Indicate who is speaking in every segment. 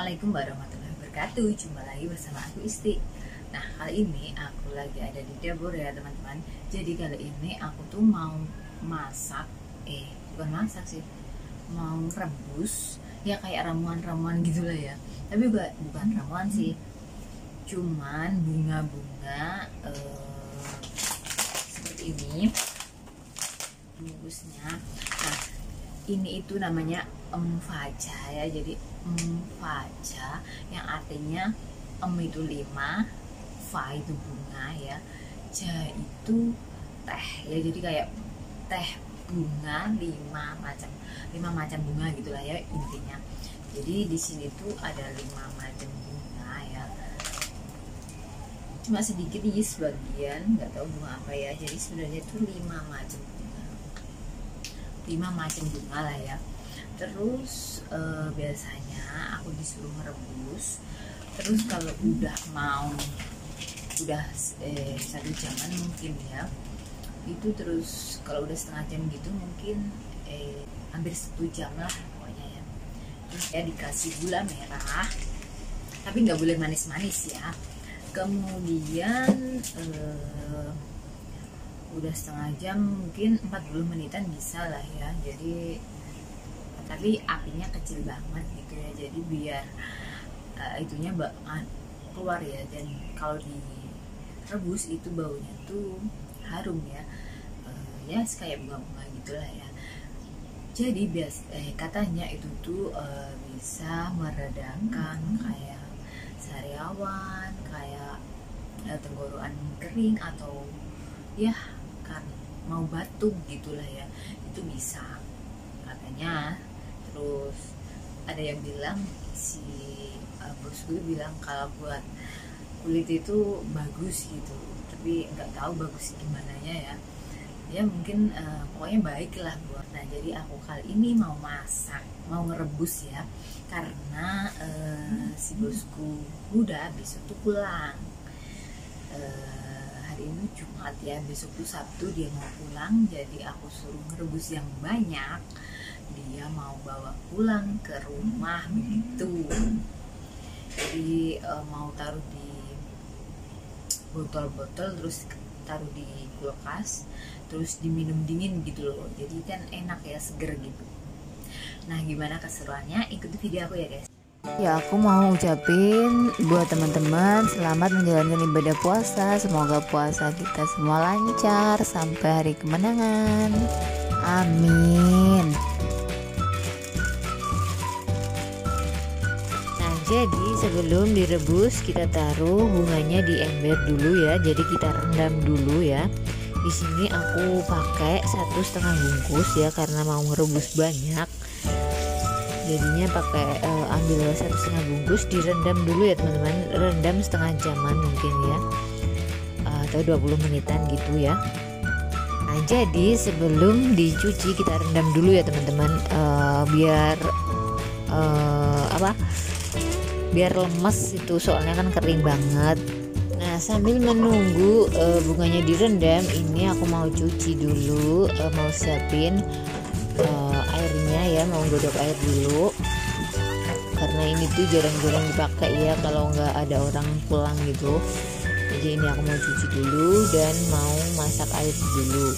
Speaker 1: Assalamualaikum warahmatullahi wabarakatuh. Jumpa lagi bersama aku Isti. Nah, kali ini aku lagi ada di dapur ya teman-teman. Jadi kali ini aku tuh mau masak, bukan masak sih, mau rebus ya kayak ramuan-ramuan gitulah ya. Tapi bukan ramuan sih, cuman bunga-bunga seperti ini bungkusnya. Nah, ini itu namanya emfaja ya. Jadi emfaja yang artinya itu 5, fa itu bunga ya, ja itu teh ya. Jadi kayak teh bunga 5 macam bunga gitulah ya intinya. Jadi di sini tuh ada 5 macam bunga ya. Cuma sedikit nih sebagian, nggak tahu bunga apa ya. Jadi sebenarnya itu 5 macam bunga. 5 macam bunga lah ya. Terus biasanya aku disuruh merebus. Terus kalau udah 1 jaman mungkin ya, itu terus kalau udah setengah jam gitu mungkin hampir 1 jam lah pokoknya ya. Terus ya dikasih gula merah, tapi nggak boleh manis-manis ya. Kemudian udah setengah jam, mungkin 40 menitan bisa lah ya. Jadi tapi apinya kecil banget gitu ya, jadi biar itunya keluar ya. Dan kalau direbus itu baunya tuh harum ya, ya kayak bunga-bunga gitulah ya. Jadi katanya itu tuh bisa meredakan kayak sariawan, kayak tenggorokan kering, atau ya kan mau batuk gitulah ya, itu bisa katanya. Terus ada yang bilang, si bosku bilang kalau buat kulit itu bagus gitu, tapi nggak tahu bagus gimana ya. Ya mungkin pokoknya baik lah buat. Nah, jadi aku kali ini mau masak, mau ngerebus ya, karena si bosku udah besok tuh pulang. Hari ini Jumat ya, besok tuh Sabtu dia mau pulang. Jadi aku suruh ngerebus yang banyak, dia mau bawa pulang ke rumah begitu. Jadi mau taruh di botol-botol, terus taruh di kulkas, terus diminum dingin gitu loh. Jadi kan enak ya, seger gitu. Nah, gimana keseruannya? Ikuti video aku ya guys.
Speaker 2: Ya, aku mau ucapin buat teman-teman selamat menjalankan ibadah puasa. Semoga puasa kita semua lancar sampai hari kemenangan. Amin. Nah, jadi sebelum direbus kita taruh bunganya di ember dulu ya. Jadi kita rendam dulu ya. Di sini aku pakai 1,5 bungkus ya, karena mau ngerebus banyak. Jadinya pakai ambil 1,5 bungkus, direndam dulu ya teman-teman. Rendam setengah jaman mungkin ya, atau 20 menitan gitu ya. Nah, jadi sebelum dicuci kita rendam dulu ya teman-teman, biar biar lemes itu, soalnya kan kering banget. Nah, sambil menunggu bunganya direndam, ini aku mau cuci dulu, mau siapin airnya ya, mau godok air dulu, karena ini tuh jarang-jarang dipakai ya kalau nggak ada orang pulang gitu. Jadi ini aku mau cuci dulu dan mau masak air dulu.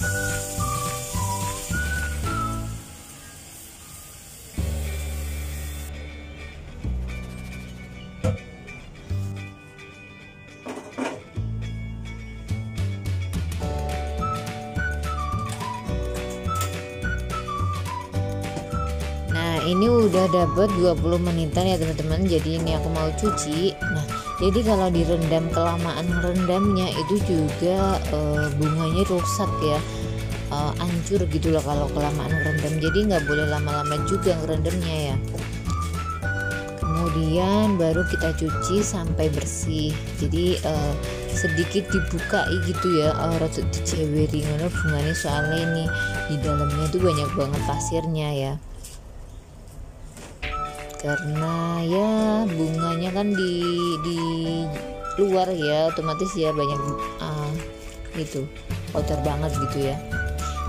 Speaker 2: Ini udah dapat 20 menitan ya teman-teman. Jadi ini aku mau cuci. Nah, jadi kalau direndam kelamaan rendamnya itu juga bunganya rusak ya, hancur gitu loh kalau kelamaan rendam. Jadi nggak boleh lama-lama juga ngerendamnya ya. Kemudian baru kita cuci sampai bersih. Jadi sedikit dibukai gitu ya, rada diceweri ngono bunganya, soalnya ini di dalamnya tuh banyak banget pasirnya ya. Karena ya bunganya kan di luar ya, otomatis ya banyak gitu, kotor banget gitu ya.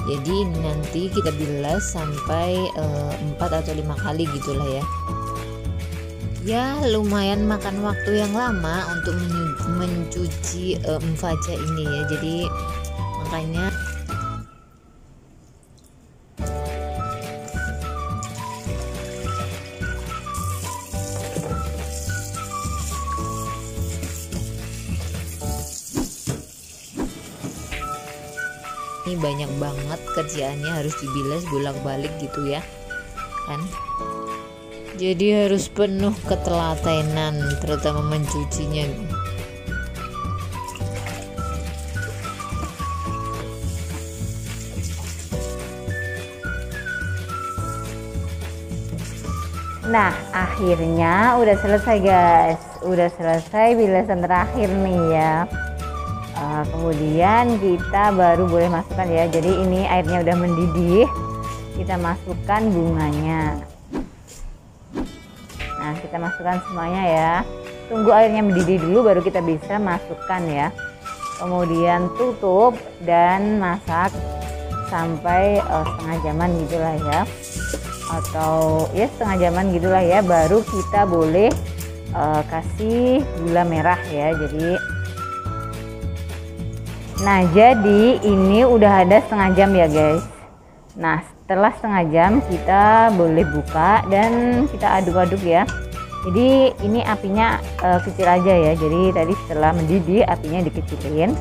Speaker 2: Jadi nanti kita bilas sampai 4 atau 5 kali gitulah ya. Ya lumayan makan waktu yang lama untuk mencuci mfaja ini ya, jadi makanya ini banyak banget kerjaannya, harus dibilas bolak-balik gitu ya kan, jadi harus penuh ketelatenan terutama mencucinya.
Speaker 3: Nah, akhirnya udah selesai guys, udah selesai bilasan terakhir nih ya. Kemudian kita baru boleh masukkan ya, jadi ini airnya udah mendidih, kita masukkan bunganya. Nah, kita masukkan semuanya ya, tunggu airnya mendidih dulu baru kita bisa masukkan ya. Kemudian tutup dan masak sampai setengah jaman gitulah ya, atau ya setengah jaman gitulah ya, baru kita boleh kasih gula merah ya. Jadi ini udah ada setengah jam ya guys. Nah, setelah setengah jam kita boleh buka dan kita aduk-aduk ya. Jadi ini apinya kecil aja ya, jadi tadi setelah mendidih apinya dikecilin.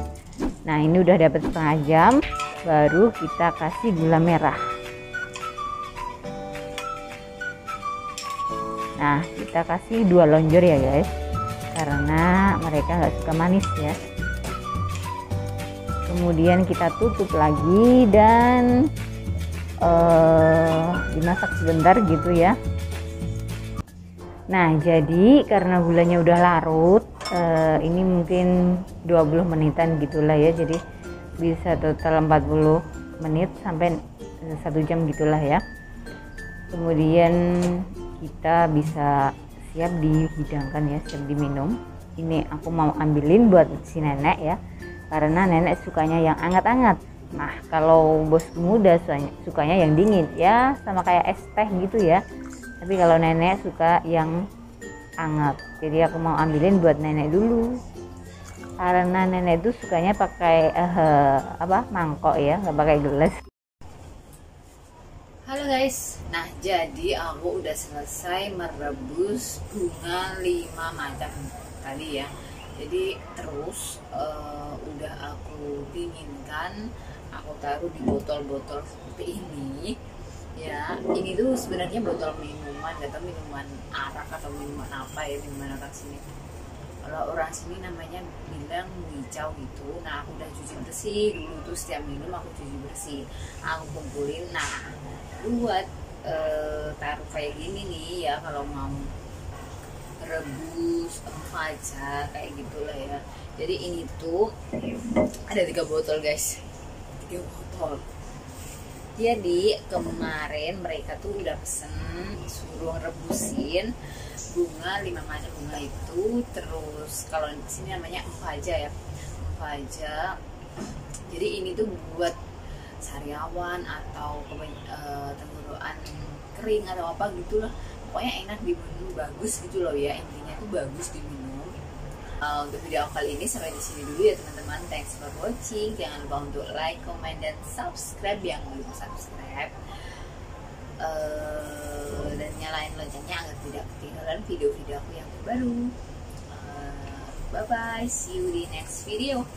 Speaker 3: Nah, ini udah dapat setengah jam, baru kita kasih gula merah. Nah, kita kasih 2 lonjor ya guys, karena mereka nggak suka manis ya. Kemudian kita tutup lagi dan dimasak sebentar gitu ya. Nah, jadi karena gulanya udah larut, ini mungkin 20 menitan gitulah ya, jadi bisa total 40 menit sampai 1 jam gitulah ya. Kemudian kita bisa siap dihidangkan ya, siap diminum. Ini aku mau ambilin buat si nenek ya, karena nenek sukanya yang hangat-hangat. Nah, kalau bos muda sukanya yang dingin ya, sama kayak es teh gitu ya, tapi kalau nenek suka yang hangat, jadi aku mau ambilin buat nenek dulu, karena nenek itu sukanya pakai mangkok ya, nggak pakai gelas.
Speaker 1: Halo guys, nah jadi aku udah selesai merebus bunga 5 macam tadi ya. Jadi terus udah aku dinginkan, aku taruh di botol-botol seperti ini ya. Ini tuh sebenarnya botol minuman, gak tau minuman arak atau minuman apa ya, minuman orang sini. Kalau orang sini namanya bilang hijau gitu. Nah, aku udah cuci bersih dulu tuh, setiap minum aku cuci bersih, aku kumpulin. Nah, buat taruh kayak gini nih ya, kalau mau rebus mfaja kayak gitulah ya. Jadi ini tuh ada 3 botol guys, 3 botol. Jadi kemarin mereka tuh udah pesen suruh rebusin bunga 5 macam bunga itu. Terus kalau di sini namanya mfaja ya, mfaja. Jadi ini tuh buat sariawan atau tenggorokan kering atau apa gitulah, pokoknya enak diminum, bagus gitu loh ya, intinya tuh bagus diminum. Untuk video kali ini sampai di sini dulu ya teman-teman. Thanks for watching. Jangan lupa untuk like, comment, dan subscribe yang belum subscribe, dan nyalain loncengnya agar tidak ketinggalan video-video aku yang terbaru. Bye bye, see you di next video.